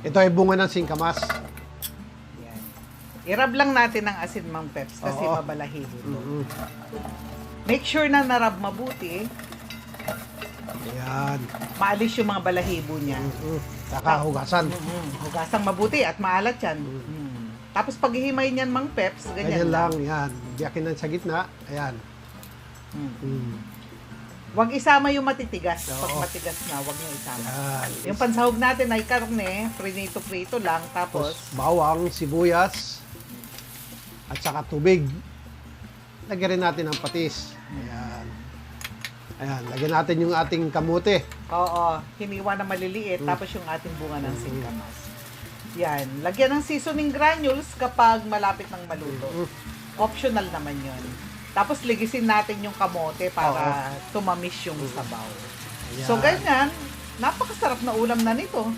Ito ay bunga ng singkamas. Yan. I-rub lang natin ng asin, Mang Peps, kasi Oo. mabalahibo ito. Mm-mm. Make sure na narab mabuti. Ayan. Maalis yung mga balahibo niya. Saka hugasan. Hugasang mabuti at maalat yan. Tapos paghihimay niyan, Mang Peps, Ganyan ganyan lang, yan. Biyakin lang sa gitna. Ayan. Huwag isama yung matitigas. Pag Oo. matigas na, huwag niyo isama. Ayan. Yung pansahog natin ay karne, prinito-prito lang, Tapos tapos bawang, sibuyas, at saka tubig. Lagyan rin natin ng patis. Ayan. Ayan, lagyan natin yung ating kamote. oo, hiniwa na maliliit, tapos yung ating bunga ng singkamas. Yan, lagyan ng seasoning granules kapag malapit ng maluto. Optional naman yun. Tapos ligisin natin yung kamote para tumamis yung sabaw. Ayan. So ganyan, napakasarap na ulam na nito.